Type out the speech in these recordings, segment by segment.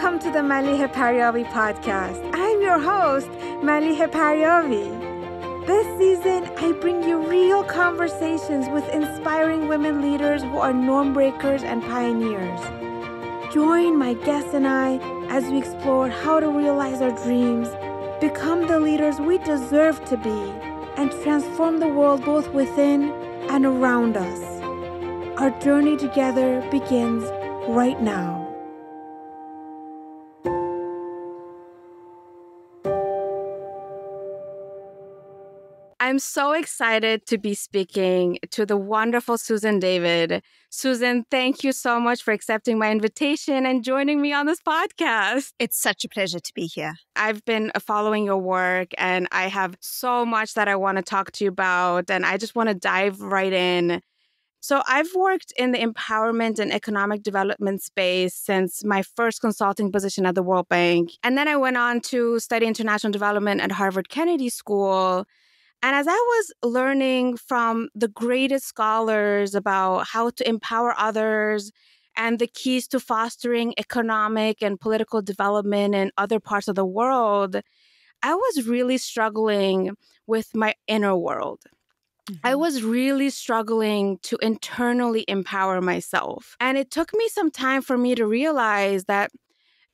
Welcome to the Maliheh Paryavi podcast. I'm your host, Maliheh Paryavi. This season, I bring you real conversations with inspiring women leaders who are norm breakers and pioneers. Join my guests and I as we explore how to realize our dreams, become the leaders we deserve to be, and transform the world both within and around us. Our journey together begins right now. I'm so excited to be speaking to the wonderful Susan David. Susan, thank you so much for accepting my invitation and joining me on this podcast. It's such a pleasure to be here. I've been following your work and I have so much that I want to talk to you about, and I just want to dive right in. So I've worked in the empowerment and economic development space since my first consulting position at the World Bank. And then I went on to study international development at Harvard Kennedy School. And as I was learning from the greatest scholars about how to empower others and the keys to fostering economic and political development in other parts of the world, I was really struggling with my inner world. I was really struggling to internally empower myself. And it took me some time for me to realize that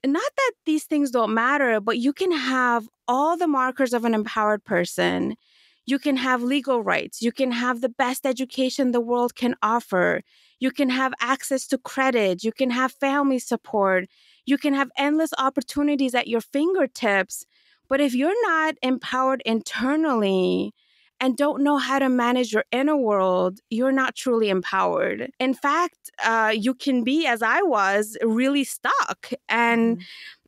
not that these things don't matter, but you can have all the markers of an empowered person. You can have legal rights. You can have the best education the world can offer. You can have access to credit. You can have family support. You can have endless opportunities at your fingertips. But if you're not empowered internally and don't know how to manage your inner world, you're not truly empowered. In fact, you can be, as I was, really stuck. And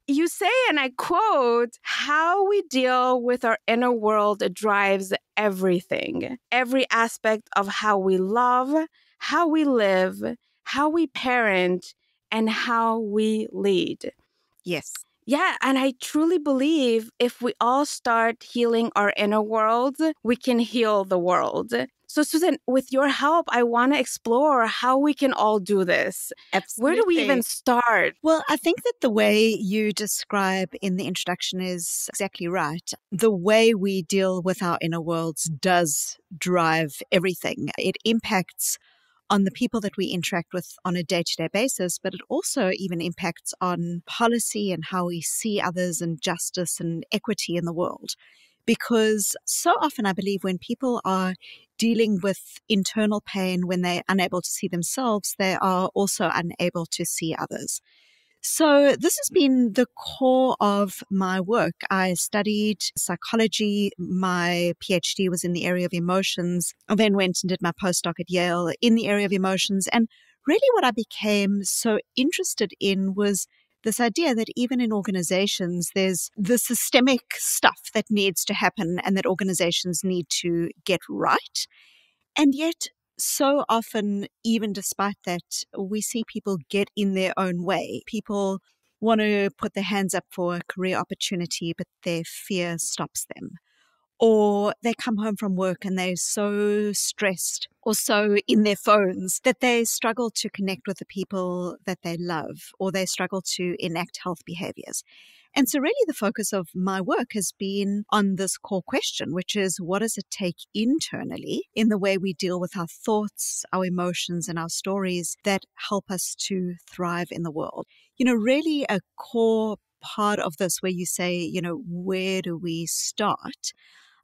you say, and I quote, how we deal with our inner world drives everything. Every aspect of how we love, how we live, how we parent, and how we lead. Yes. Yeah, and I truly believe if we all start healing our inner world, we can heal the world. So, Susan, with your help, I want to explore how we can all do this. Absolutely. Where do we even start? Well, I think that the way you describe in the introduction is exactly right. The way we deal with our inner worlds does drive everything. It impacts on the people that we interact with on a day-to-day basis, but it also even impacts on policy and how we see others and justice and equity in the world. Because so often I believe when people are dealing with internal pain, when they're unable to see themselves, they are also unable to see others. So this has been the core of my work. I studied psychology. My PhD was in the area of emotions. I then went and did my postdoc at Yale in the area of emotions. And really what I became so interested in was this idea that even in organizations, there's the systemic stuff that needs to happen and that organizations need to get right. And yet, so often, even despite that, we see people get in their own way. People want to put their hands up for a career opportunity, but their fear stops them. Or they come home from work and they're so stressed or so in their phones that they struggle to connect with the people that they love, or they struggle to enact health behaviors. And so really the focus of my work has been on this core question, which is what does it take internally in the way we deal with our thoughts, our emotions, and our stories that help us to thrive in the world? You know, really a core part of this where you say, you know, where do we start?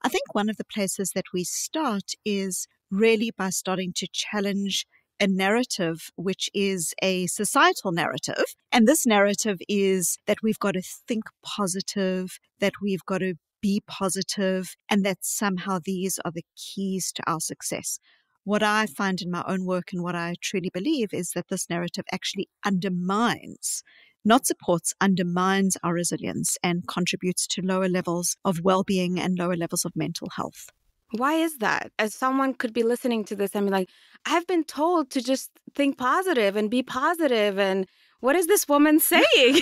I think one of the places that we start is really by starting to challenge a narrative, which is a societal narrative. And this narrative is that we've got to think positive, that we've got to be positive, and that somehow these are the keys to our success. What I find in my own work and what I truly believe is that this narrative actually undermines, not supports, undermines our resilience and contributes to lower levels of well-being and lower levels of mental health. Why is that? As someone could be listening to this and be like, I've been told to just think positive and be positive, and what is this woman saying?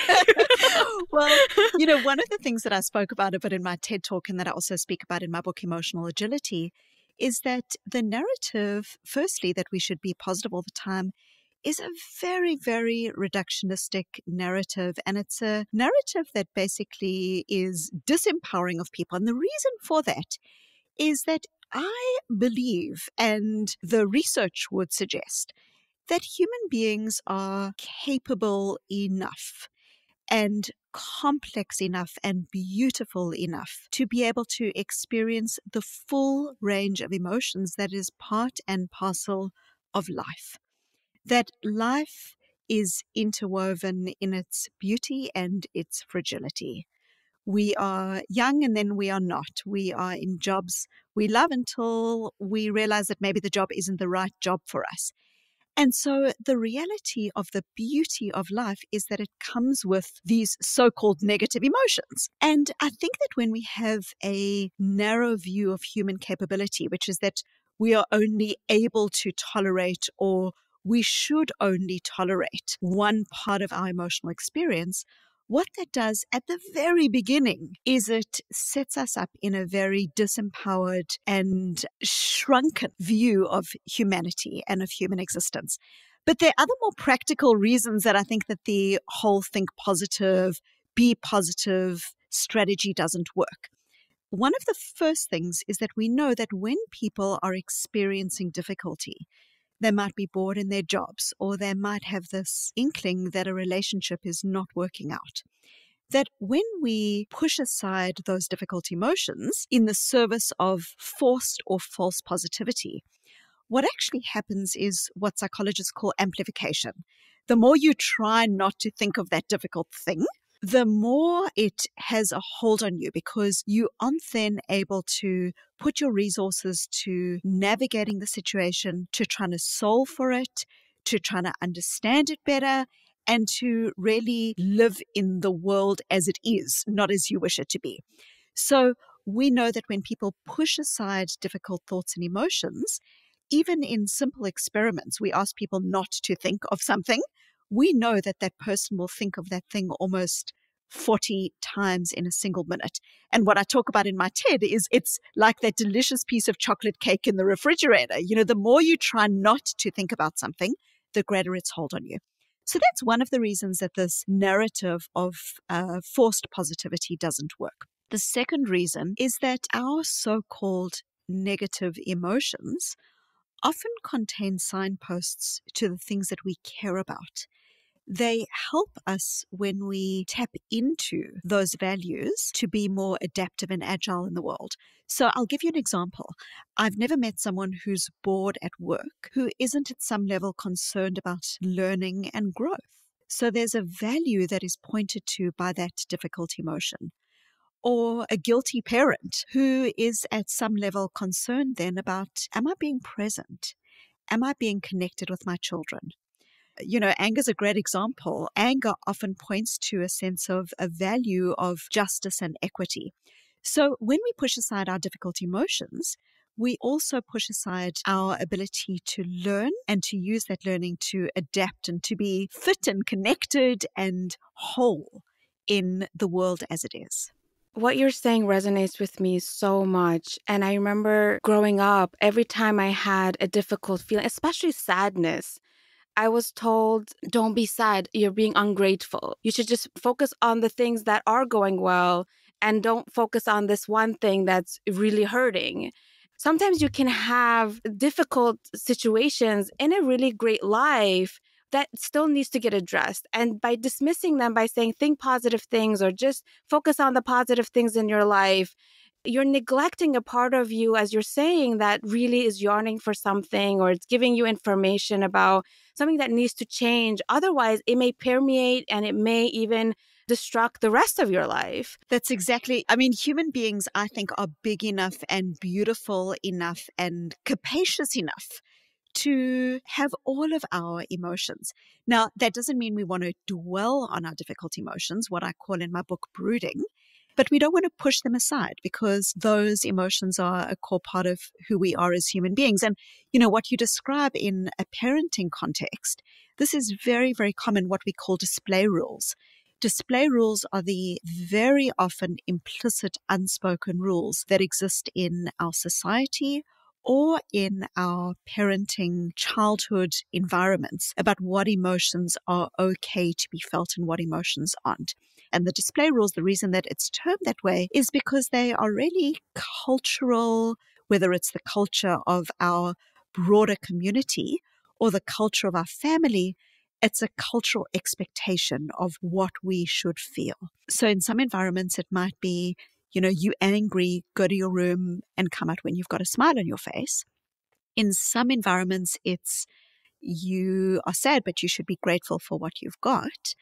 Well, you know, one of the things that I spoke about a bit in my TED Talk and that I also speak about in my book, Emotional Agility, is that the narrative, firstly, that we should be positive all the time, is a very, very reductionistic narrative. And it's a narrative that basically is disempowering of people. And the reason for that is that I believe, and the research would suggest, that human beings are capable enough and complex enough and beautiful enough to be able to experience the full range of emotions that is part and parcel of life. That life is interwoven in its beauty and its fragility. We are young and then we are not. We are in jobs we love until we realize that maybe the job isn't the right job for us. And so the reality of the beauty of life is that it comes with these so-called negative emotions. And I think that when we have a narrow view of human capability, which is that we are only able to tolerate, or we should only tolerate, one part of our emotional experience, what that does at the very beginning is it sets us up in a very disempowered and shrunken view of humanity and of human existence. But there are other more practical reasons that I think that the whole think positive, be positive strategy doesn't work. One of the first things is that we know that when people are experiencing difficulty, they might be bored in their jobs, or they might have this inkling that a relationship is not working out. That when we push aside those difficult emotions in the service of forced or false positivity, what actually happens is what psychologists call amplification. The more you try not to think of that difficult thing, the more it has a hold on you, because you aren't then able to put your resources to navigating the situation, to trying to solve for it, to trying to understand it better, and to really live in the world as it is, not as you wish it to be. So we know that when people push aside difficult thoughts and emotions, even in simple experiments, we ask people not to think of something, we know that that person will think of that thing almost 40 times in a single minute. And what I talk about in my TED is it's like that delicious piece of chocolate cake in the refrigerator. You know, the more you try not to think about something, the greater its hold on you. So that's one of the reasons that this narrative of forced positivity doesn't work. The second reason is that our so-called negative emotions often contain signposts to the things that we care about. They help us when we tap into those values to be more adaptive and agile in the world. So I'll give you an example. I've never met someone who's bored at work who isn't at some level concerned about learning and growth. So there's a value that is pointed to by that difficult emotion. Or a guilty parent who is at some level concerned then about, am I being present? Am I being connected with my children? You know, anger is a great example. Anger often points to a sense of a value of justice and equity. So when we push aside our difficult emotions, we also push aside our ability to learn and to use that learning to adapt and to be fit and connected and whole in the world as it is. What you're saying resonates with me so much. And I remember growing up, every time I had a difficult feeling, especially sadness, I was told, don't be sad. You're being ungrateful. You should just focus on the things that are going well and don't focus on this one thing that's really hurting. Sometimes you can have difficult situations in a really great life that still needs to get addressed. And by dismissing them, by saying think positive things or just focus on the positive things in your life, you're neglecting a part of you, as you're saying, that really is yearning for something, or it's giving you information about something that needs to change. Otherwise, it may permeate and it may even destruct the rest of your life. That's exactly, I mean, human beings, I think, are big enough and beautiful enough and capacious enough to have all of our emotions. Now, that doesn't mean we want to dwell on our difficult emotions, what I call in my book brooding, but we don't want to push them aside because those emotions are a core part of who we are as human beings. And, you know, what you describe in a parenting context, this is very, very common, what we call display rules. Display rules are the very often implicit, unspoken rules that exist in our society or in our parenting childhood environments about what emotions are okay to be felt and what emotions aren't. And the display rules, the reason that it's termed that way is because they are really cultural, whether it's the culture of our broader community or the culture of our family. It's a cultural expectation of what we should feel. So in some environments, it might be, you angry, go to your room and come out when you've got a smile on your face. In some environments, it's you are sad, but you should be grateful for what you've got.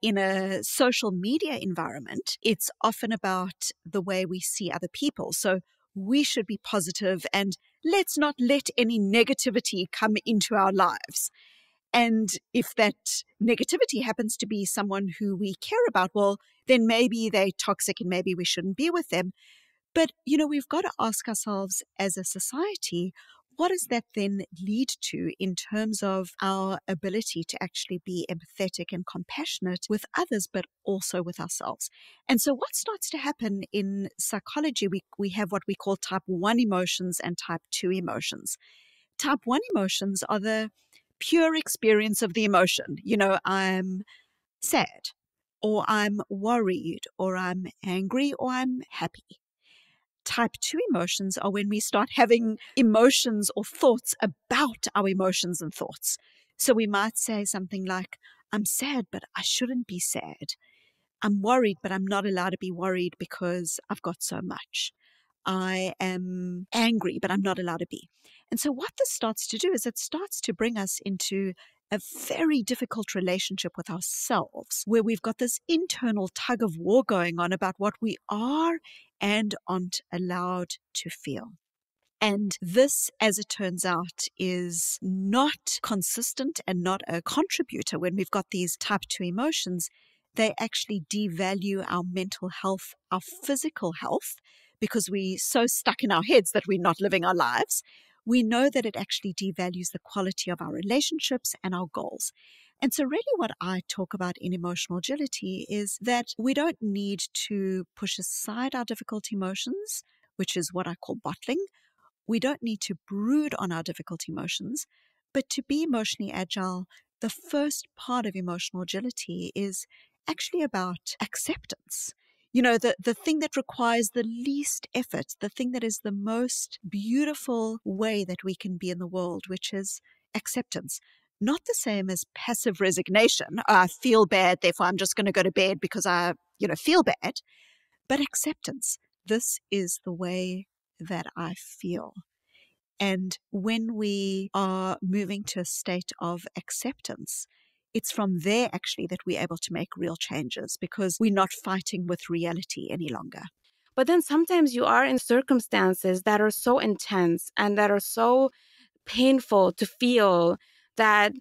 In a social media environment, it's often about the way we see other people. So we should be positive and let's not let any negativity come into our lives. And if that negativity happens to be someone who we care about, well, then maybe they're toxic and maybe we shouldn't be with them. But, we've got to ask ourselves as a society, what does that then lead to in terms of our ability to actually be empathetic and compassionate with others, but also with ourselves? And so what starts to happen in psychology, we have what we call type 1 emotions and type 2 emotions. Type 1 emotions are the pure experience of the emotion. I'm sad, or I'm worried, or I'm angry, or I'm happy. Type 2 emotions are when we start having emotions or thoughts about our emotions and thoughts. So we might say something like, I'm sad, but I shouldn't be sad. I'm worried, but I'm not allowed to be worried because I've got so much. I am angry, but I'm not allowed to be. And so what this starts to do is it starts to bring us into a very difficult relationship with ourselves, where we've got this internal tug of war going on about what we are and aren't allowed to feel. And this, as it turns out, is not consistent and not a contributor. When we've got these type 2 emotions, they actually devalue our mental health, our physical health, because we're so stuck in our heads that we're not living our lives. We know that it actually devalues the quality of our relationships and our goals. And so really what I talk about in emotional agility is that we don't need to push aside our difficult emotions, which is what I call bottling. We don't need to brood on our difficult emotions, but to be emotionally agile, the first part of emotional agility is actually about acceptance. The thing that requires the least effort, the thing that is the most beautiful way that we can be in the world, which is acceptance. Not the same as passive resignation. I feel bad, therefore I'm just going to go to bed because I, feel bad. But acceptance. This is the way that I feel. And when we are moving to a state of acceptance, it's from there actually that we're able to make real changes because we're not fighting with reality any longer. But then sometimes you are in circumstances that are so intense and that are so painful to feel that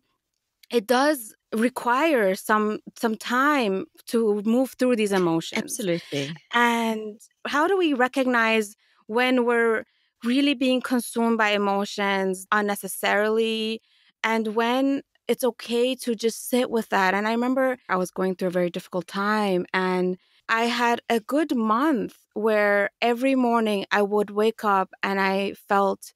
it does require some time to move through these emotions. Absolutely. And how do we recognize when we're really being consumed by emotions unnecessarily and when it's okay to just sit with that? And I remember I was going through a very difficult time and I had a good month where every morning I would wake up and I felt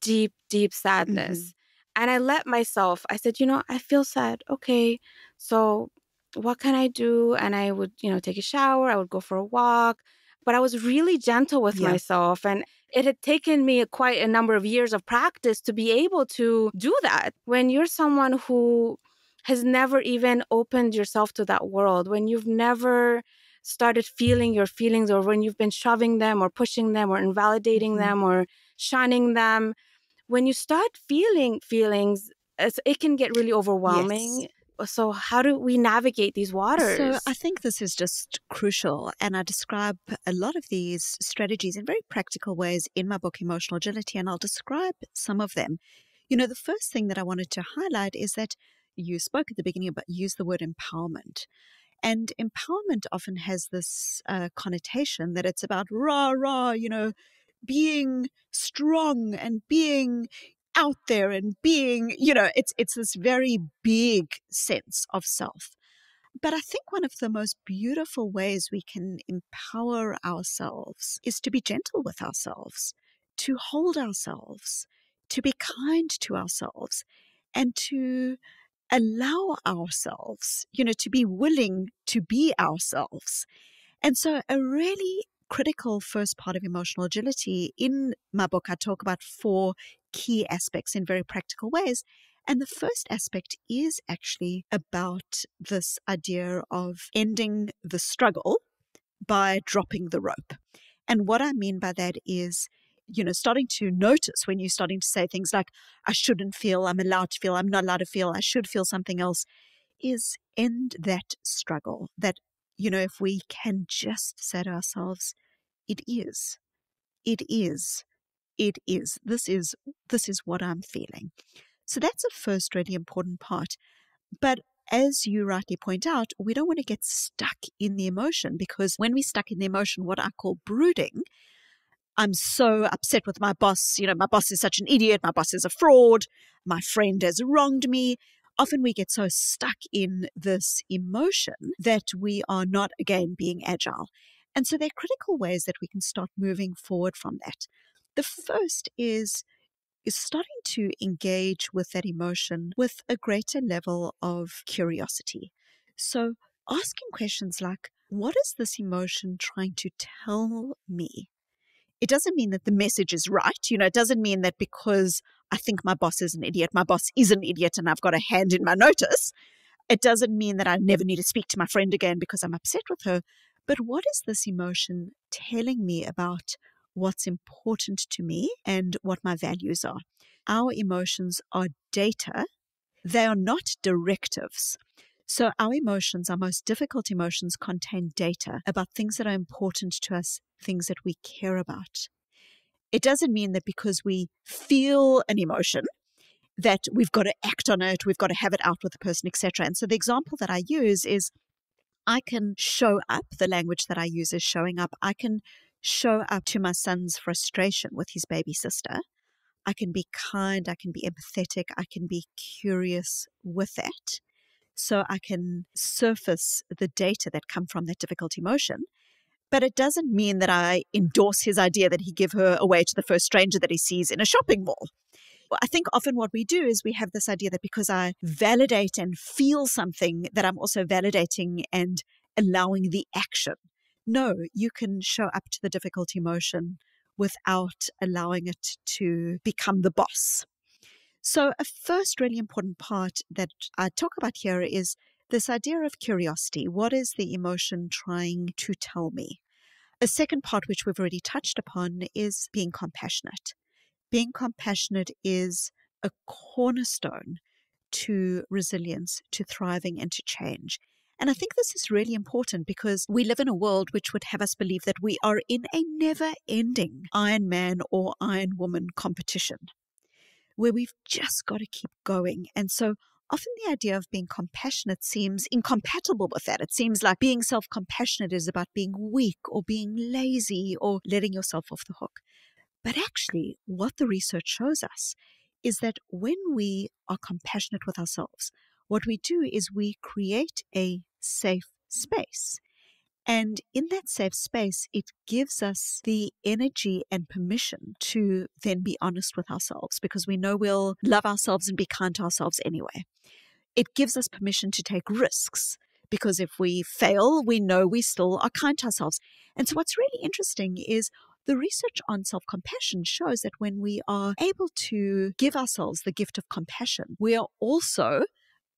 deep, deep sadness. Mm-hmm. And I let myself, I said, I feel sad. Okay, so what can I do? And I would, take a shower, I would go for a walk. But I was really gentle with Yeah. myself. And it had taken me quite a number of years of practice to be able to do that. When you're someone who has never even opened yourself to that world, when you've never started feeling your feelings, or when you've been shoving them or pushing them or invalidating Mm-hmm. them or shunning them, when you start feeling feelings, it can get really overwhelming. Yes. So how do we navigate these So I waters? think this is just crucial. And I describe a lot of these strategies in very practical ways in my book, Emotional Agility, and I'll describe some of them. The first thing that I wanted to highlight is that you spoke at the beginning about use the word empowerment. And empowerment often has this connotation that it's about rah, rah, being strong and being out there and being, it's this very big sense of self. But I think one of the most beautiful ways we can empower ourselves is to be gentle with ourselves, to hold ourselves, to be kind to ourselves, and to allow ourselves, to be willing to be ourselves. And so a really critical first part of emotional agility in my book, I talk about 4 key aspects in very practical ways. And the first aspect is actually about this idea of ending the struggle by dropping the rope. And what I mean by that is, starting to notice when you're starting to say things like, I shouldn't feel, I'm allowed to feel, I'm not allowed to feel, I should feel something else, is end that struggle. That, if we can just say to ourselves, it is, it is, it is, this is what I'm feeling. So that's a first really important part. But as you rightly point out, we don't want to get stuck in the emotion, because when we're stuck in the emotion, what I call brooding, I'm so upset with my boss. My boss is such an idiot. My boss is a fraud. My friend has wronged me. Often we get so stuck in this emotion that we are not, again, being agile. And so there are critical ways that we can start moving forward from that. The first is starting to engage with that emotion with a greater level of curiosity. So asking questions like, what is this emotion trying to tell me? It doesn't mean that the message is right. It doesn't mean that because I think my boss is an idiot, my boss is an idiot and I've got a hand in my notice. It doesn't mean that I never need to speak to my friend again because I'm upset with her. But what is this emotion telling me about what's important to me and what my values are? Our emotions are data. They are not directives. So our emotions, our most difficult emotions, contain data about things that are important to us, things that we care about. It doesn't mean that because we feel an emotion that we've got to act on it, we've got to have it out with the person, etc. And so the example that I use is I can show up, the language that I use is showing up. I can show up to my son's frustration with his baby sister. I can be kind, I can be empathetic, I can be curious with that. So I can surface the data that come from that difficult emotion. But it doesn't mean that I endorse his idea that he give her away to the first stranger that he sees in a shopping mall. Well, I think often what we do is we have this idea that because I validate and feel something, that I'm also validating and allowing the action. No, you can show up to the difficult emotion without allowing it to become the boss. So a first really important part that I talk about here is this idea of curiosity. What is the emotion trying to tell me? A second part, which we've already touched upon, is being compassionate. Being compassionate is a cornerstone to resilience, to thriving, and to change. And I think this is really important because we live in a world which would have us believe that we are in a never-ending Iron Man or Iron Woman competition, where we've just got to keep going. And so often the idea of being compassionate seems incompatible with that. It seems like being self-compassionate is about being weak or being lazy or letting yourself off the hook. But actually, what the research shows us is that when we are compassionate with ourselves, what we do is we create a safe space. And in that safe space, it gives us the energy and permission to then be honest with ourselves, because we know we'll love ourselves and be kind to ourselves anyway. It gives us permission to take risks, because if we fail, we know we still are kind to ourselves. And so what's really interesting is the research on self-compassion shows that when we are able to give ourselves the gift of compassion, we are also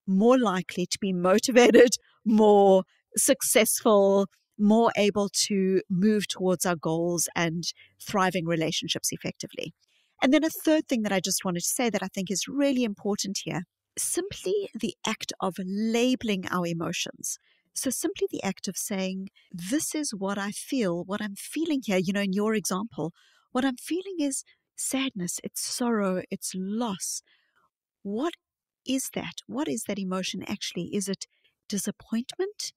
more likely to be motivated, more successful, more able to move towards our goals and thriving relationships effectively. And then a third thing that I just wanted to say that I think is really important here, simply the act of labeling our emotions. So simply the act of saying, this is what I feel, what I'm feeling here. In your example, what I'm feeling is sadness, it's sorrow, it's loss. What is that? What is that emotion actually? Is it disappointment?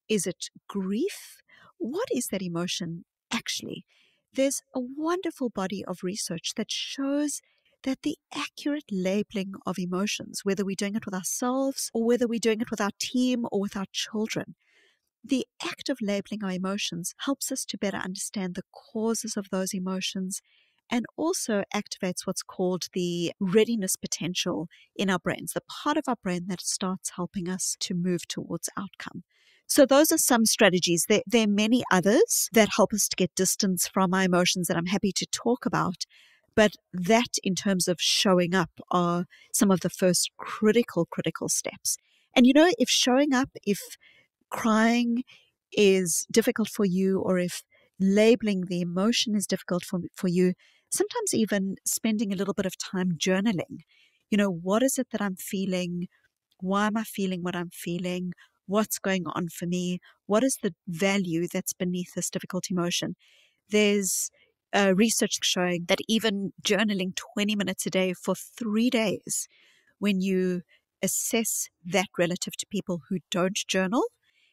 Is it grief? What is that emotion actually? There's a wonderful body of research that shows that the accurate labeling of emotions, whether we're doing it with ourselves or whether we're doing it with our team or with our children, the act of labeling our emotions helps us to better understand the causes of those emotions and also activates what's called the readiness potential in our brains, the part of our brain that starts helping us to move towards outcome. So those are some strategies. There are many others that help us to get distance from our emotions that I'm happy to talk about. But that, in terms of showing up, are some of the first critical steps. And if showing up, if crying is difficult for you, or if labeling the emotion is difficult for you, sometimes even spending a little bit of time journaling. What is it that I'm feeling? Why am I feeling what I'm feeling? What's going on for me? What is the value that's beneath this difficult emotion? There's research showing that even journaling 20 minutes a day for 3 days, when you assess that relative to people who don't journal,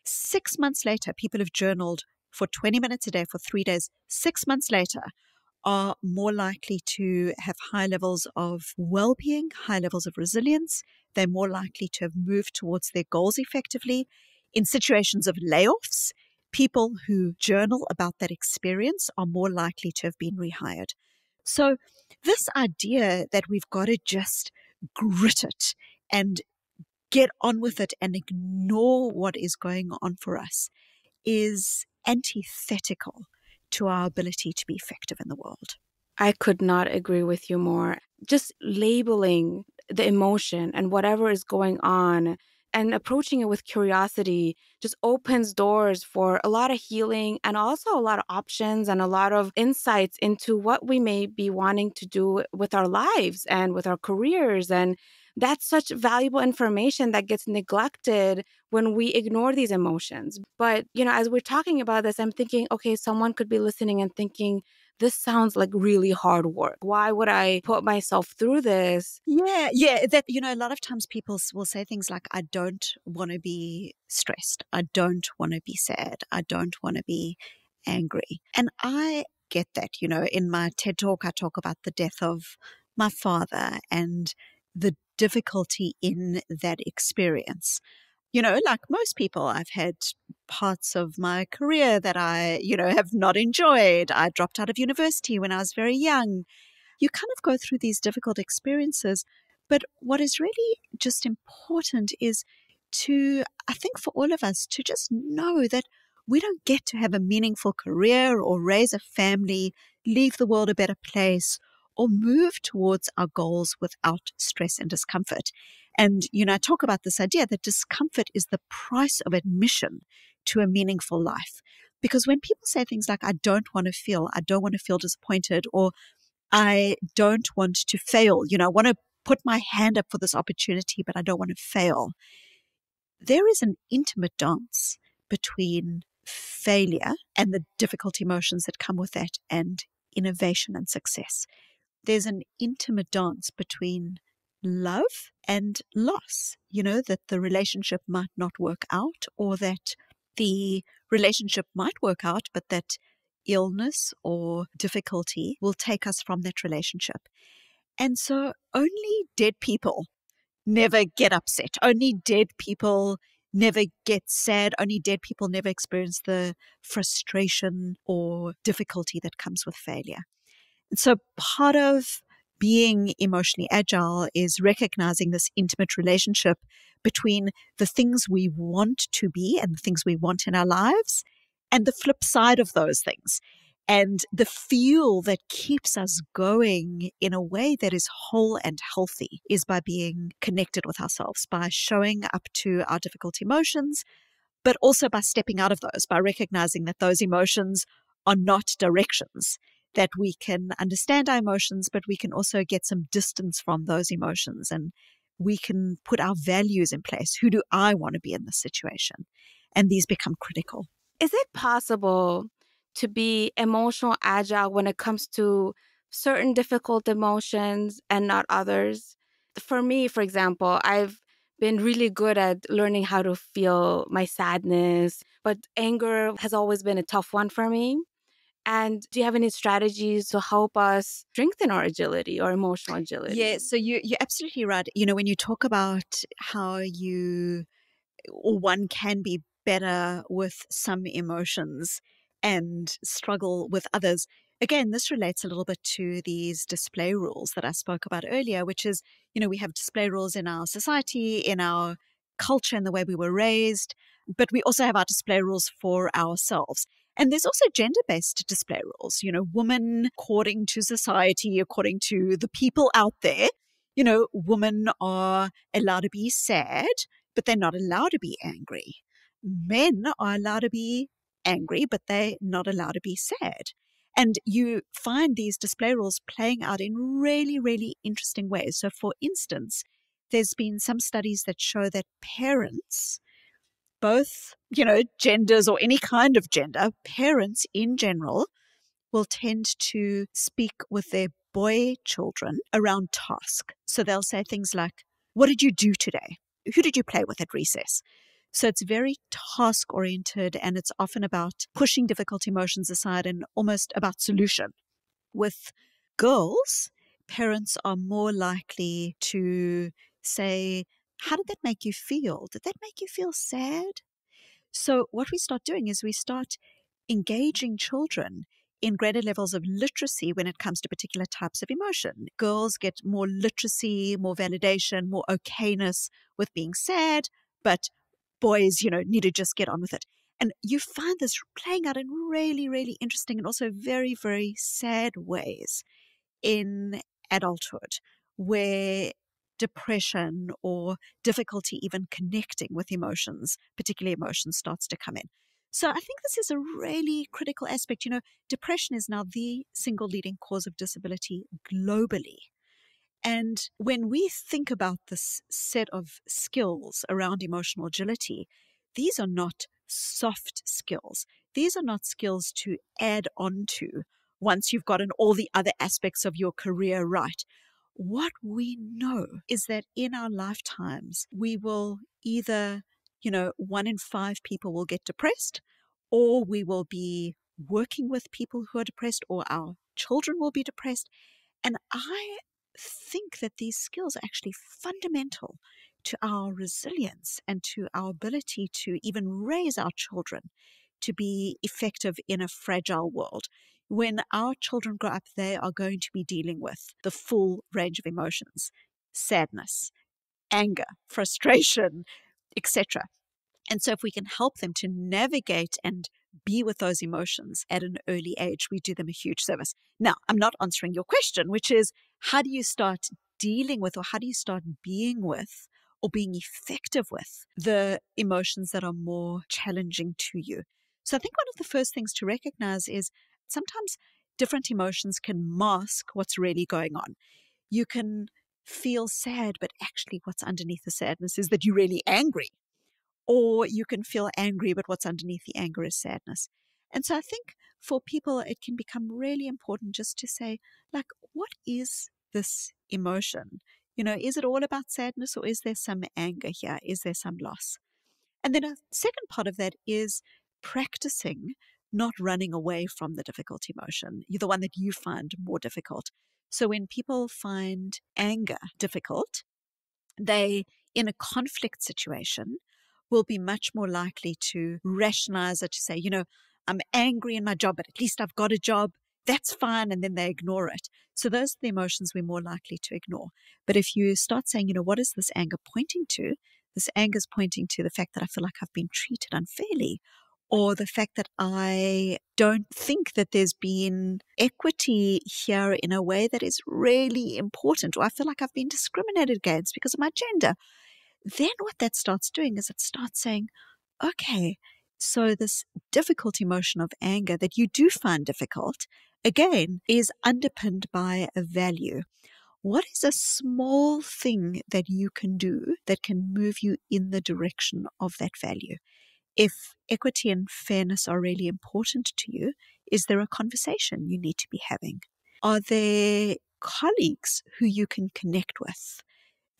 6 months later, people who've journaled for 20 minutes a day for 3 days, 6 months later, are more likely to have high levels of well-being, high levels of resilience. They're more likely to have moved towards their goals effectively. In situations of layoffs, people who journal about that experience are more likely to have been rehired. So this idea that we've got to just grit it and get on with it and ignore what is going on for us is antithetical to our ability to be effective in the world. I could not agree with you more. Just labeling the emotion and whatever is going on and approaching it with curiosity just opens doors for a lot of healing and also a lot of options and a lot of insights into what we may be wanting to do with our lives and with our careers. And that's such valuable information that gets neglected when we ignore these emotions. But, as we're talking about this, I'm thinking, okay, someone could be listening and thinking, this sounds like really hard work. Why would I put myself through this? Yeah. That, a lot of times people will say things like, I don't want to be stressed. I don't want to be sad. I don't want to be angry. And I get that. In my TED Talk, I talk about the death of my father and the difficulty in that experience. Like most people, I've had parts of my career that I, have not enjoyed. I dropped out of university when I was very young. You kind of go through these difficult experiences. But what is really just important is I think for all of us, to just know that we don't get to have a meaningful career or raise a family, leave the world a better place, or move towards our goals without stress and discomfort. And, I talk about this idea that discomfort is the price of admission to a meaningful life. Because when people say things like, I don't want to feel disappointed, or I don't want to fail, I want to put my hand up for this opportunity, but I don't want to fail. There is an intimate dance between failure and the difficult emotions that come with that and innovation and success. There's an intimate dance between love and loss, that the relationship might not work out, or that the relationship might work out, but that illness or difficulty will take us from that relationship. And so only dead people never get upset. Only dead people never get sad. Only dead people never experience the frustration or difficulty that comes with failure. So part of being emotionally agile is recognizing this intimate relationship between the things we want to be and the things we want in our lives and the flip side of those things. And the fuel that keeps us going in a way that is whole and healthy is by being connected with ourselves, by showing up to our difficult emotions, but also by stepping out of those, by recognizing that those emotions are not directions, that we can understand our emotions, but we can also get some distance from those emotions, and we can put our values in place. Who do I want to be in this situation? And these become critical. Is it possible to be emotional agile when it comes to certain difficult emotions and not others? For me, for example, I've been really good at learning how to feel my sadness, but anger has always been a tough one for me. And do you have any strategies to help us strengthen our agility or emotional agility? Yeah, so you're absolutely right. When you talk about how one can be better with some emotions and struggle with others, again, this relates a little bit to these display rules that I spoke about earlier, which is, we have display rules in our society, in our culture, and the way we were raised, but we also have our display rules for ourselves. And there's also gender-based display rules, women according to society, according to the people out there. Women are allowed to be sad, but they're not allowed to be angry. Men are allowed to be angry, but they're not allowed to be sad. And you find these display rules playing out in really, really interesting ways. So, for instance, there's been some studies that show that parents, both, genders or any kind of gender, parents in general will tend to speak with their boy children around task. So they'll say things like, "What did you do today? Who did you play with at recess?" So it's very task oriented, and it's often about pushing difficult emotions aside and almost about solution. With girls, parents are more likely to say, "How did that make you feel? Did that make you feel sad?" So what we start doing is we start engaging children in greater levels of literacy when it comes to particular types of emotion. Girls get more literacy, more validation, more okayness with being sad, but boys, need to just get on with it. And you find this playing out in really, really interesting and also very, very sad ways in adulthood, where depression or difficulty even connecting with emotions, particularly emotions, starts to come in. So I think this is a really critical aspect. Depression is now the single leading cause of disability globally. And when we think about this set of skills around emotional agility, these are not soft skills. These are not skills to add on to once you've gotten all the other aspects of your career right. What we know is that in our lifetimes, we will either, 1 in 5 people will get depressed, or we will be working with people who are depressed, or our children will be depressed. And I think that these skills are actually fundamental to our resilience and to our ability to even raise our children to be effective in a fragile world. When our children grow up, they are going to be dealing with the full range of emotions: sadness, anger, frustration, etc. And so if we can help them to navigate and be with those emotions at an early age, we do them a huge service. Now, I'm not answering your question, which is, how do you start dealing with, or how do you start being with, or being effective with the emotions that are more challenging to you? So I think one of the first things to recognize is sometimes different emotions can mask what's really going on. You can feel sad, but actually what's underneath the sadness is that you're really angry. Or you can feel angry, but what's underneath the anger is sadness. And so I think for people, it can become really important just to say, like, what is this emotion? Is it all about sadness, or is there some anger here? Is there some loss? And then a second part of that is practicing not running away from the difficult emotion, the one that you find more difficult. So when people find anger difficult, they, in a conflict situation, will be much more likely to rationalize it, to say, I'm angry in my job, but at least I've got a job. That's fine. And then they ignore it. So those are the emotions we're more likely to ignore. But if you start saying, what is this anger pointing to? This anger is pointing to the fact that I feel like I've been treated unfairly, or the fact that I don't think that there's been equity here in a way that is really important, or I feel like I've been discriminated against because of my gender. Then what that starts doing is it starts saying, okay, so this difficult emotion of anger that you do find difficult, again, is underpinned by a value. What is a small thing that you can do that can move you in the direction of that value? If equity and fairness are really important to you, is there a conversation you need to be having? Are there colleagues who you can connect with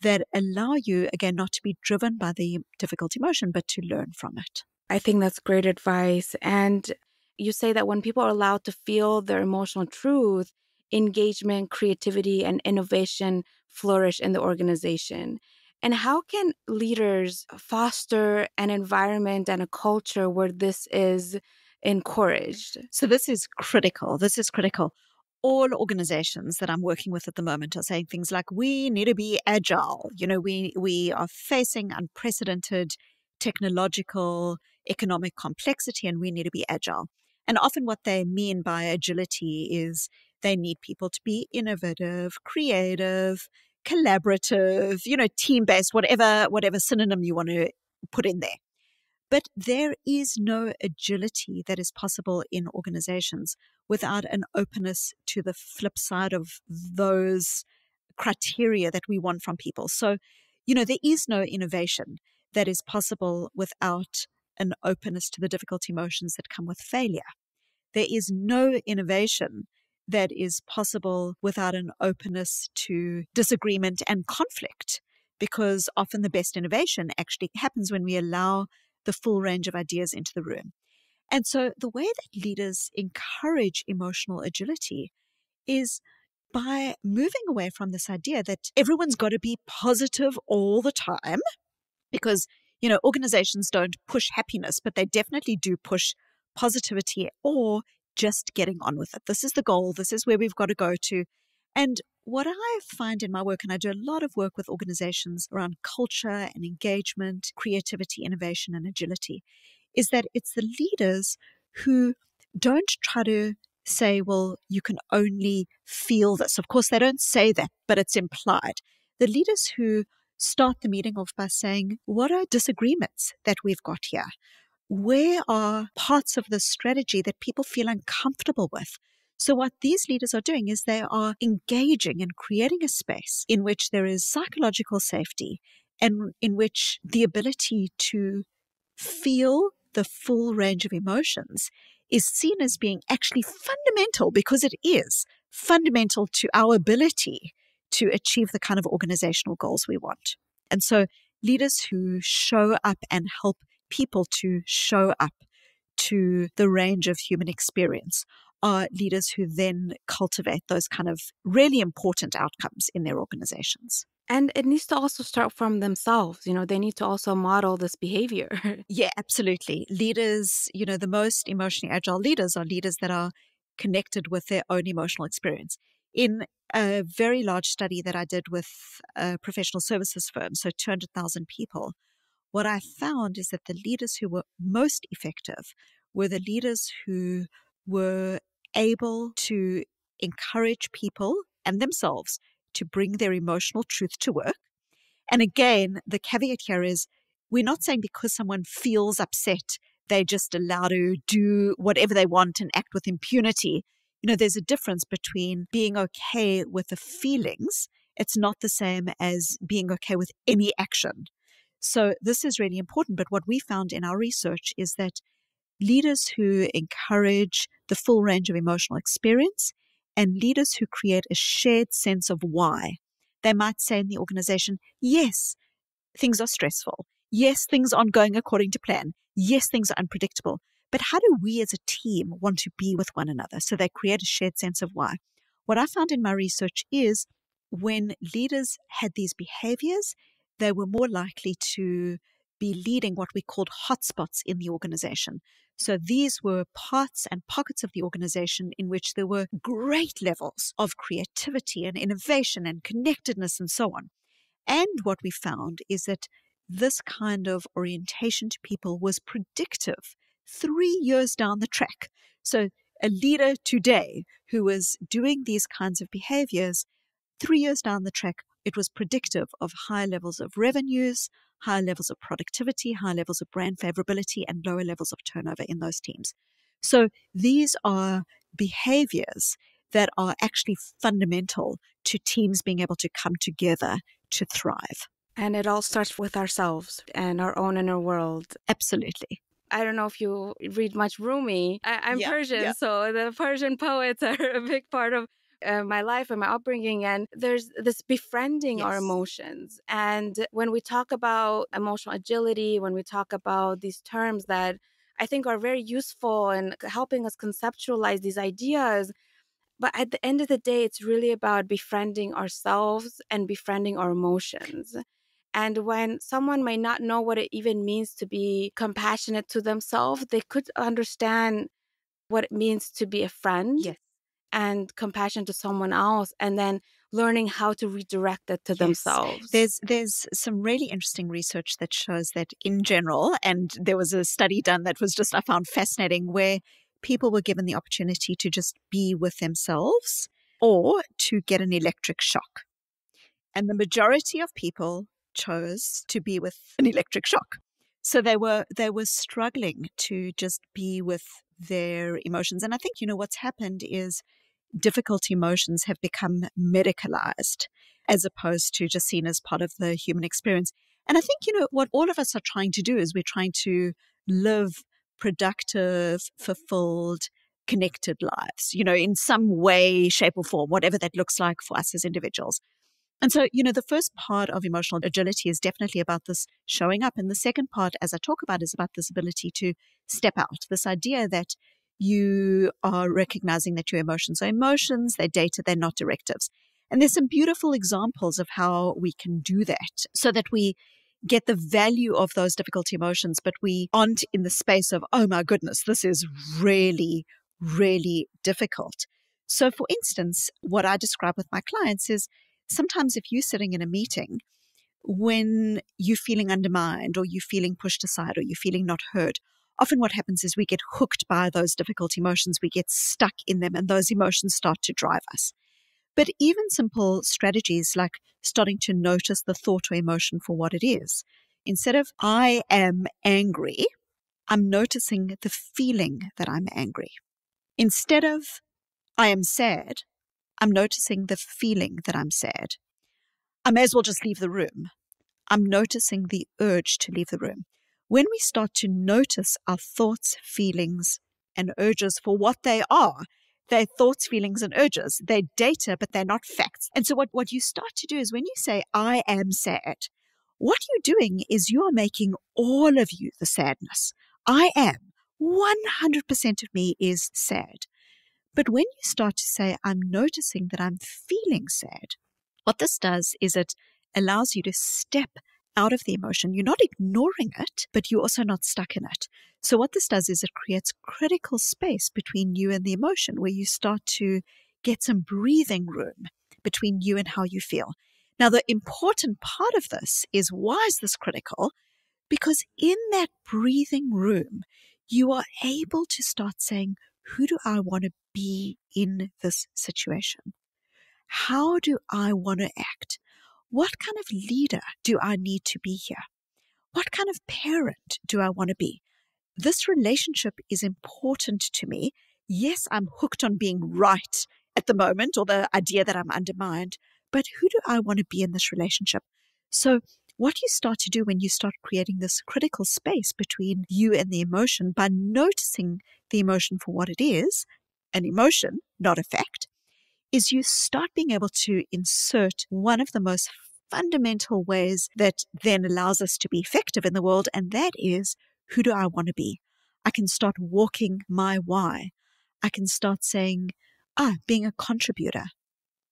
that allow you, again, not to be driven by the difficult emotion, but to learn from it? I think that's great advice. And you say that when people are allowed to feel their emotional truth, engagement, creativity, and innovation flourish in the organization. And how can leaders foster an environment and a culture where this is encouraged. So this is critical. This is critical. All organizations that I'm working with at the moment are saying things like, we need to be agile. We are facing unprecedented technological, economic complexity, and we need to be agile. And often what they mean by agility is they need people to be innovative, creative, collaborative, team-based, whatever synonym you want to put in there. But there is no agility that is possible in organizations without an openness to the flip side of those criteria that we want from people. So, there is no innovation that is possible without an openness to the difficult emotions that come with failure. There is no innovation that is possible without an openness to disagreement and conflict, because often the best innovation actually happens when we allow the full range of ideas into the room. And so the way that leaders encourage emotional agility is by moving away from this idea that everyone's got to be positive all the time, because, organizations don't push happiness, but they definitely do push positivity or just getting on with it. This is the goal. This is where we've got to go to. And what I find in my work, and I do a lot of work with organizations around culture and engagement, creativity, innovation, and agility, is that it's the leaders who don't try to say, well, you can only feel this. Of course, they don't say that, but it's implied. The leaders who start the meeting off by saying, what are disagreements that we've got here? Where are parts of the strategy that people feel uncomfortable with? So what these leaders are doing is they are engaging and creating a space in which there is psychological safety and in which the ability to feel the full range of emotions is seen as being actually fundamental, because it is fundamental to our ability to achieve the kind of organizational goals we want. And so leaders who show up and help people to show up to the range of human experience are leaders who then cultivate those kind of really important outcomes in their organizations. And it needs to also start from themselves. They need to also model this behavior. Yeah, absolutely. Leaders, the most emotionally agile leaders are leaders that are connected with their own emotional experience. In a very large study that I did with a professional services firm, so 200,000 people, what I found is that the leaders who were most effective were the leaders who were able to encourage people and themselves to bring their emotional truth to work. And again, the caveat here is we're not saying because someone feels upset, they're just allowed to do whatever they want and act with impunity. There's a difference between being okay with the feelings. It's not the same as being okay with any action. So this is really important. But what we found in our research is that leaders who encourage the full range of emotional experience and leaders who create a shared sense of why. They might say in the organization, yes, things are stressful. Yes, things aren't going according to plan. Yes, things are unpredictable. But how do we as a team want to be with one another? So they create a shared sense of why. What I found in my research is when leaders had these behaviors, they were more likely to be leading what we called hotspots in the organization. So these were parts and pockets of the organization in which there were great levels of creativity and innovation and connectedness and so on. And what we found is that this kind of orientation to people was predictive 3 years down the track. So a leader today who was doing these kinds of behaviors, 3 years down the track, it was predictive of high levels of revenues, high levels of productivity, high levels of brand favorability, and lower levels of turnover in those teams. So these are behaviors that are actually fundamental to teams being able to come together to thrive. And it all starts with ourselves and our own inner world. Absolutely. I don't know if you read much Rumi. I'm Persian, so the Persian poets are a big part of my life and my upbringing. And there's this befriending our emotions. And when we talk about emotional agility, when we talk about these terms that I think are very useful in helping us conceptualize these ideas, but at the end of the day, it's really about befriending ourselves and befriending our emotions. And when someone may not know what it even means to be compassionate to themselves, they could understand what it means to be a friend Yes. and compassion to someone else, and then learning how to redirect it to Yes, themselves. there's some really interesting research that shows that in general, and there was a study done that was just I found fascinating, where people were given the opportunity to just be with themselves or to get an electric shock. And the majority of people chose to be with an electric shock. So they were struggling to just be with their emotions. And I think, what's happened is difficult emotions have become medicalized as opposed to just seen as part of the human experience. And I think, what all of us are trying to do is we're trying to live productive, fulfilled, connected lives, in some way, shape, or form, whatever that looks like for us as individuals. And so, the first part of emotional agility is definitely about this showing up. And the second part, as I talk about, is about this ability to step out, this idea that you are recognizing that your emotions are emotions, they're data, they're not directives. And there's some beautiful examples of how we can do that so that we get the value of those difficult emotions, but we aren't in the space of, oh my goodness, this is really, really difficult. So for instance, what I describe with my clients is sometimes if you're sitting in a meeting when you're feeling undermined or you're feeling pushed aside or you're feeling not heard, often what happens is we get hooked by those difficult emotions. We get stuck in them and those emotions start to drive us. But even simple strategies like starting to notice the thought or emotion for what it is. Instead of I am angry, I'm noticing the feeling that I'm angry. Instead of I am sad, I'm noticing the feeling that I'm sad. I may as well just leave the room. I'm noticing the urge to leave the room. When we start to notice our thoughts, feelings, and urges for what they are, they're thoughts, feelings, and urges. They're data, but they're not facts. And so what you start to do is when you say, I am sad, what you're doing is you are making all of you the sadness. I am. 100% of me is sad. But when you start to say, I'm noticing that I'm feeling sad, what this does is it allows you to step out of the emotion. You're not ignoring it, but you're also not stuck in it. So what this does is it creates critical space between you and the emotion where you start to get some breathing room between you and how you feel. Now, the important part of this is, why is this critical? Because in that breathing room, you are able to start saying, who do I want to be in this situation? How do I want to act? What kind of leader do I need to be here? What kind of parent do I want to be? This relationship is important to me. Yes, I'm hooked on being right at the moment, or the idea that I'm undermined, but who do I want to be in this relationship? So what you start to do when you start creating this critical space between you and the emotion by noticing the emotion for what it is, an emotion, not a fact, is you start being able to insert one of the most fundamental ways that then allows us to be effective in the world, and that is, who do I want to be? I can start walking my why. I can start saying, being a contributor.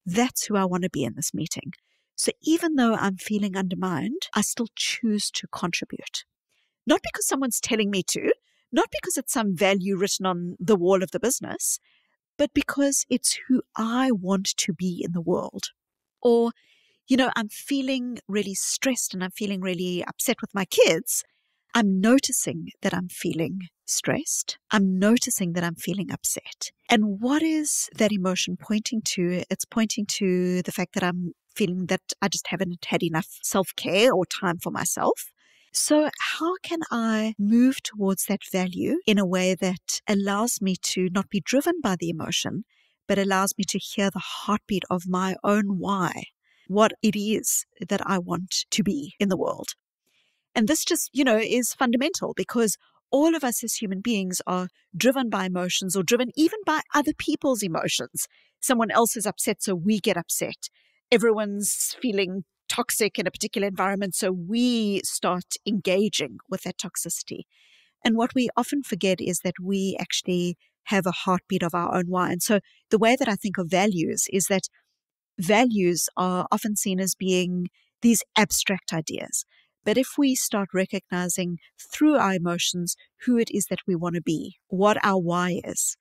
That's who I want to be in this meeting. So even though I'm feeling undermined, I still choose to contribute. Not because someone's telling me to, not because it's some value written on the wall of the business, but because it's who I want to be in the world. Or, I'm feeling really stressed and I'm feeling really upset with my kids. I'm noticing that I'm feeling stressed. I'm noticing that I'm feeling upset. And what is that emotion pointing to? It's pointing to the fact that I'm feeling that I just haven't had enough self-care or time for myself. So how can I move towards that value in a way that allows me to not be driven by the emotion, but allows me to hear the heartbeat of my own why, what it is that I want to be in the world? And this just, is fundamental because all of us as human beings are driven by emotions or driven even by other people's emotions. Someone else is upset, so we get upset. Everyone's feeling toxic in a particular environment, so we start engaging with that toxicity. And what we often forget is that we actually have a heartbeat of our own why. And so the way that I think of values is that values are often seen as being these abstract ideas. But if we start recognizing through our emotions who it is that we want to be, what our why is,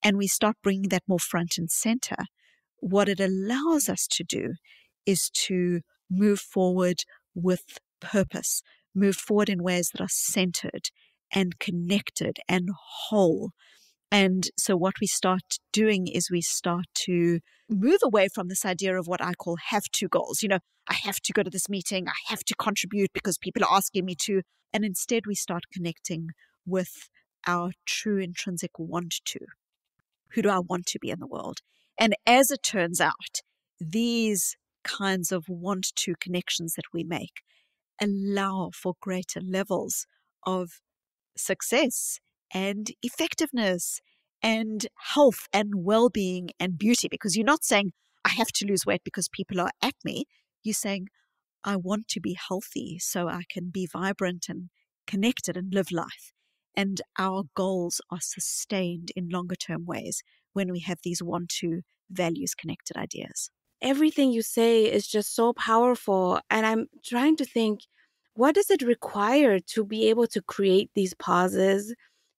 and we start bringing that more front and center, what it allows us to do is to move forward with purpose, move forward in ways that are centered and connected and whole. And so what we start doing is we start to move away from this idea of what I call have to goals. I have to go to this meeting. I have to contribute because people are asking me to. And instead we start connecting with our true intrinsic want to. Who do I want to be in the world? And as it turns out, these kinds of want to connections that we make allow for greater levels of success and effectiveness and health and well-being and beauty, because you're not saying I have to lose weight because people are at me. You're saying I want to be healthy so I can be vibrant and connected and live life. And our goals are sustained in longer term ways when we have these want to values connected ideas. Everything you say is just so powerful. And I'm trying to think, what does it require to be able to create these pauses,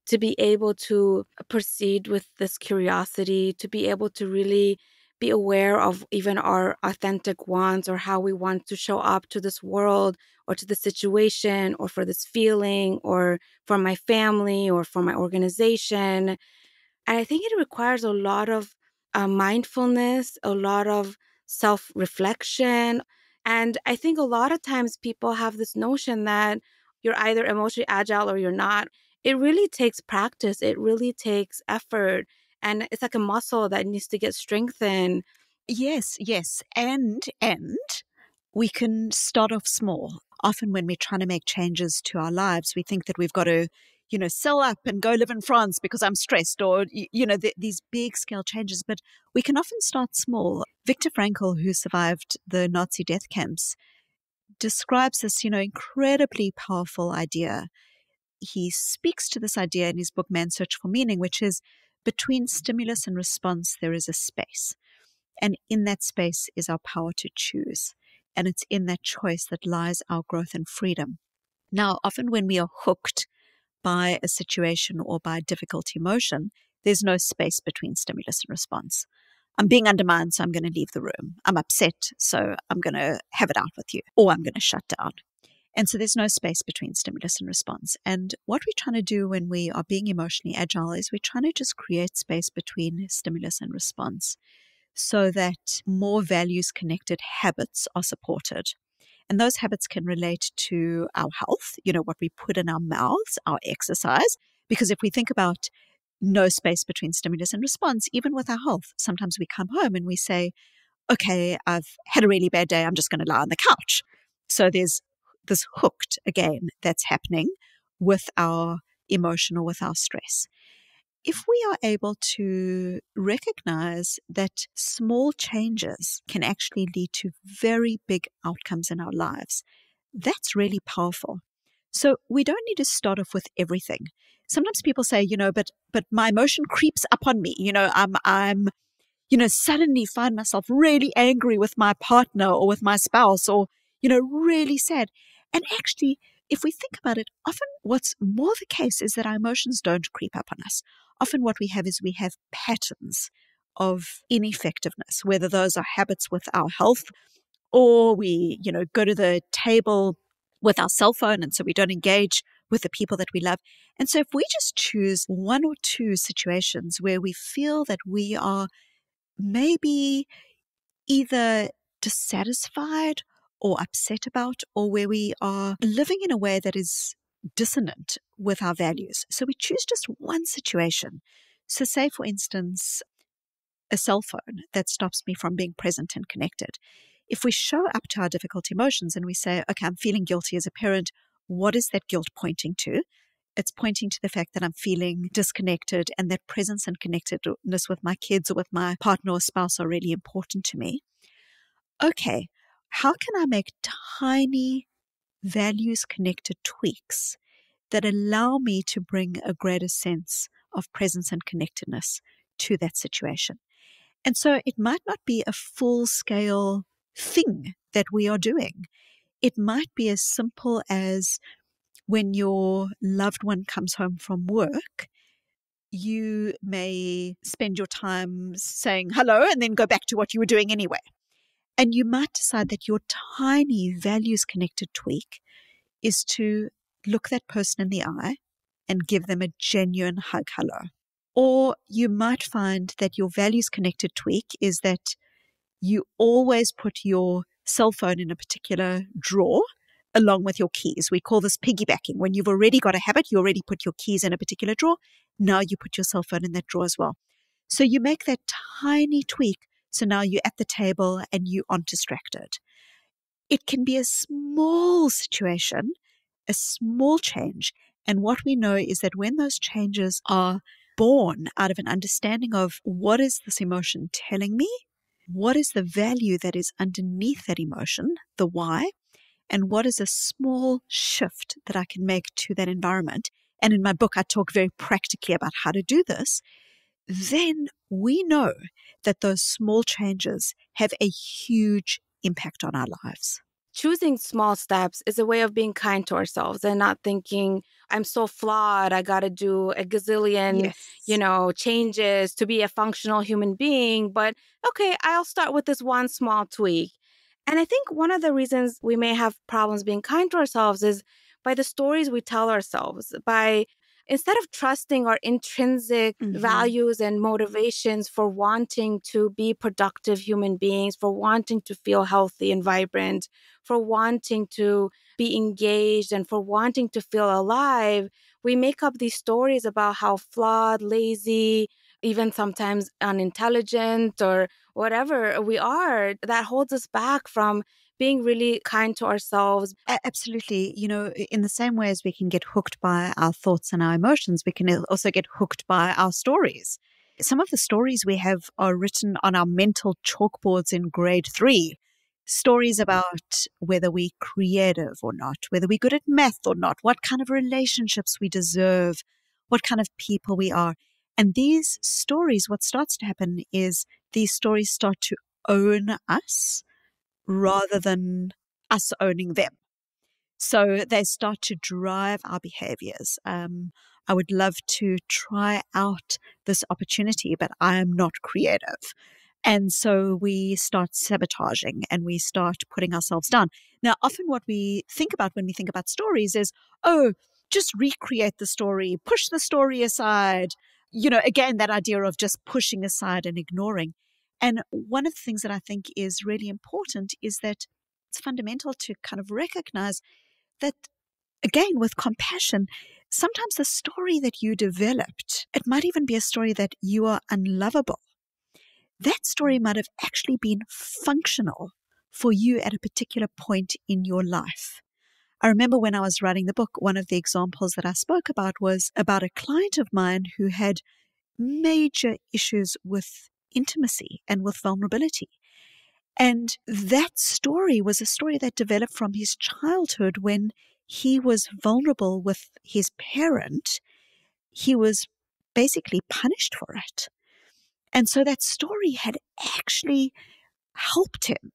to be able to proceed with this curiosity, to be able to really be aware of even our authentic wants or how we want to show up to this world or to the situation or for this feeling or for my family or for my organization. And I think it requires a lot of mindfulness, a lot of self reflection. And I think a lot of times people have this notion that you're either emotionally agile or you're not. It really takes practice, it really takes effort. And it's like a muscle that needs to get strengthened. Yes. And we can start off small. Often when we're trying to make changes to our lives, we think that we've got to, sell up and go live in France because I'm stressed, or, these big scale changes. But we can often start small. Viktor Frankl, who survived the Nazi death camps, describes this, incredibly powerful idea. He speaks to this idea in his book, Man's Search for Meaning, which is between stimulus and response, there is a space. And in that space is our power to choose. And it's in that choice that lies our growth and freedom. Now, often when we are hooked by a situation or by a difficult emotion, there's no space between stimulus and response. I'm being undermined, so I'm going to leave the room. I'm upset, so I'm going to have it out with you, or I'm going to shut down. And so there's no space between stimulus and response. And what we're trying to do when we are being emotionally agile is we're trying to just create space between stimulus and response so that more values connected habits are supported. And those habits can relate to our health, what we put in our mouths, our exercise. Because if we think about no space between stimulus and response, even with our health, sometimes we come home and we say, okay, I've had a really bad day. I'm just going to lie on the couch. So there's this hooked again that's happening with our emotion or with our stress. If we are able to recognize that small changes can actually lead to very big outcomes in our lives, that's really powerful. So we don't need to start off with everything. Sometimes people say, but my emotion creeps up on me. I'm suddenly find myself really angry with my partner or with my spouse or, really sad. And actually, if we think about it, often what's more the case is that our emotions don't creep up on us. Often what we have is we have patterns of ineffectiveness, whether those are habits with our health or we, go to the table with our cell phone and so we don't engage with the people that we love. And so if we just choose one or two situations where we feel that we are maybe either dissatisfied or upset about, or where we are living in a way that is dissonant with our values. So we choose just one situation. So say, for instance, a cell phone that stops me from being present and connected. If we show up to our difficult emotions and we say, okay, I'm feeling guilty as a parent, what is that guilt pointing to? It's pointing to the fact that I'm feeling disconnected and that presence and connectedness with my kids or with my partner or spouse are really important to me. Okay, how can I make tiny values-connected tweaks that allow me to bring a greater sense of presence and connectedness to that situation? And so it might not be a full-scale thing that we are doing. It might be as simple as when your loved one comes home from work, you may spend your time saying hello and then go back to what you were doing anyway. And you might decide that your tiny values-connected tweak is to look that person in the eye and give them a genuine hug hello. Or you might find that your values-connected tweak is that you always put your cell phone in a particular drawer along with your keys. We call this piggybacking. When you've already got a habit, you already put your keys in a particular drawer. Now you put your cell phone in that drawer as well. So you make that tiny tweak. So now you're at the table and you aren't distracted. It can be a small situation, a small change. And what we know is that when those changes are born out of an understanding of what is this emotion telling me, what is the value that is underneath that emotion, the why, and what is a small shift that I can make to that environment. And in my book, I talk very practically about how to do this. Then we know that those small changes have a huge impact on our lives. Choosing small steps is a way of being kind to ourselves and not thinking, I'm so flawed, I got to do a gazillion, Yes. changes to be a functional human being. But okay, I'll start with this one small tweak. And I think one of the reasons we may have problems being kind to ourselves is by the stories we tell ourselves, by instead of trusting our intrinsic values and motivations for wanting to be productive human beings, for wanting to feel healthy and vibrant, for wanting to be engaged and for wanting to feel alive, we make up these stories about how flawed, lazy, even sometimes unintelligent or whatever we are, that holds us back from being really kind to ourselves. Absolutely. In the same way as we can get hooked by our thoughts and our emotions, we can also get hooked by our stories. Some of the stories we have are written on our mental chalkboards in grade 3. Stories about whether we're creative or not, whether we're good at math or not, what kind of relationships we deserve, what kind of people we are. And these stories, what starts to happen is these stories start to own us rather than us owning them. So they start to drive our behaviors. I would love to try out this opportunity, but I am not creative. And so we start sabotaging and we start putting ourselves down. Now, often what we think about when we think about stories is, oh, just recreate the story, push the story aside. Again, that idea of just pushing aside and ignoring. And one of the things that I think is really important is that it's fundamental to kind of recognize that, again, with compassion, sometimes the story that you developed, it might even be a story that you are unlovable. That story might have actually been functional for you at a particular point in your life. I remember when I was writing the book, one of the examples that I spoke about was about a client of mine who had major issues with intimacy and with vulnerability. And that story was a story that developed from his childhood when he was vulnerable with his parent. He was basically punished for it. And so that story had actually helped him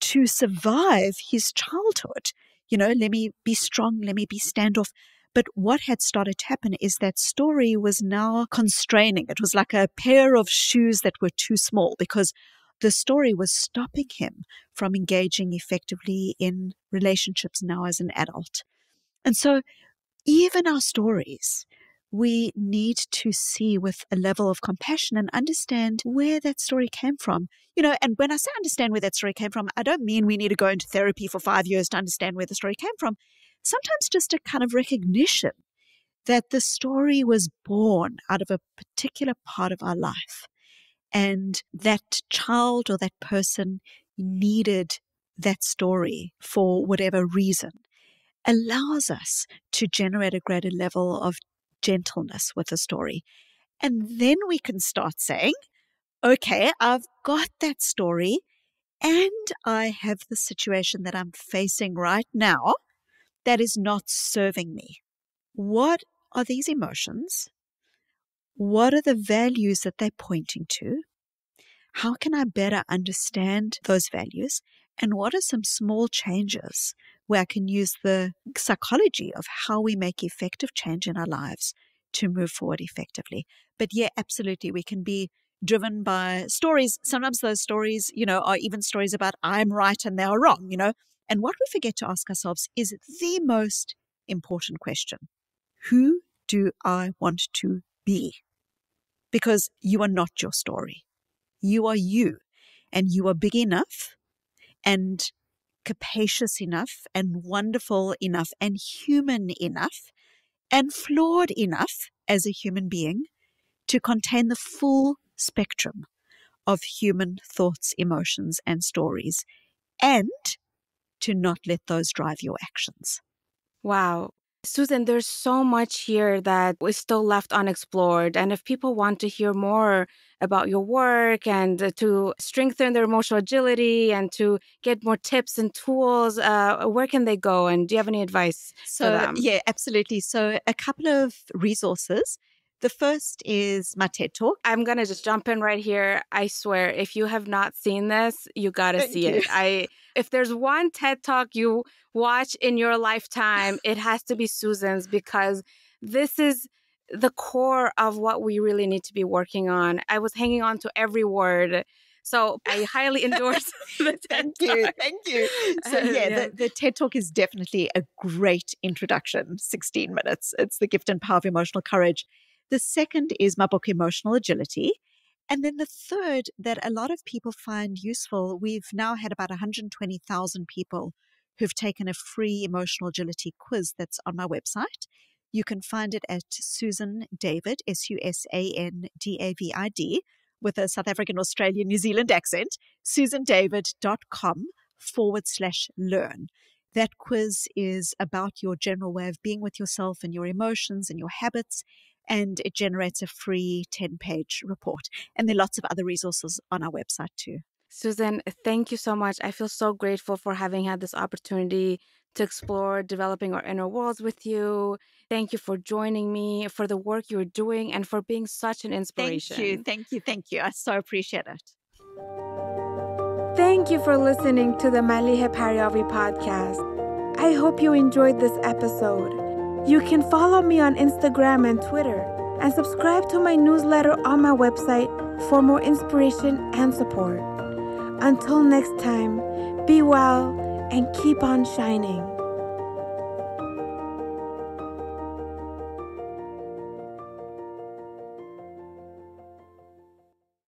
to survive his childhood. Let me be strong, let me be standoff. But what had started to happen is that story was now constraining. It was like a pair of shoes that were too small because the story was stopping him from engaging effectively in relationships now as an adult. And so even our stories, we need to see with a level of compassion and understand where that story came from. And when I say understand where that story came from, I don't mean we need to go into therapy for 5 years to understand where the story came from. Sometimes just a kind of recognition that the story was born out of a particular part of our life. And that child or that person needed that story for whatever reason, allows us to generate a greater level of gentleness with the story. And then we can start saying, okay, I've got that story and I have the situation that I'm facing right now that is not serving me. What are these emotions? What are the values that they're pointing to? How can I better understand those values? And what are some small changes where I can use the psychology of how we make effective change in our lives to move forward effectively? But yeah, absolutely. We can be driven by stories. Sometimes those stories, are even stories about I'm right and they are wrong, And what we forget to ask ourselves is the most important question. Who do I want to be? Because you are not your story. You are you, and you are big enough and capacious enough and wonderful enough and human enough and flawed enough as a human being to contain the full spectrum of human thoughts, emotions, and stories, and to not let those drive your actions. Wow. Susan, there's so much here that is still left unexplored. And if people want to hear more about your work and to strengthen their emotional agility and to get more tips and tools, where can they go? And do you have any advice for them? Yeah, absolutely. So a couple of resources. The first is my TED Talk. I'm going to just jump in right here. I swear, if you have not seen this, you got to see it. If there's one TED Talk you watch in your lifetime, it has to be Susan's, because this is the core of what we really need to be working on. I was hanging on to every word. So I highly endorse the TED Talk. Thank you. So the TED Talk is definitely a great introduction, 16 minutes. It's the gift and power of emotional courage. The second is my book, Emotional Agility. And then the third that a lot of people find useful, we've now had about 120,000 people who've taken a free emotional agility quiz that's on my website. You can find it at Susan David, SusanDavid, with a South African, Australian, New Zealand accent, susandavid.com/learn. That quiz is about your general way of being with yourself and your emotions and your habits, and it generates a free 10-page report. And there are lots of other resources on our website too. Susan, thank you so much. I feel so grateful for having had this opportunity to explore developing our inner worlds with you. Thank you for joining me, for the work you're doing, and for being such an inspiration. Thank you. I so appreciate it. Thank you for listening to the Maliheh Paryavi podcast. I hope you enjoyed this episode. You can follow me on Instagram and Twitter and subscribe to my newsletter on my website for more inspiration and support. Until next time, be well and keep on shining.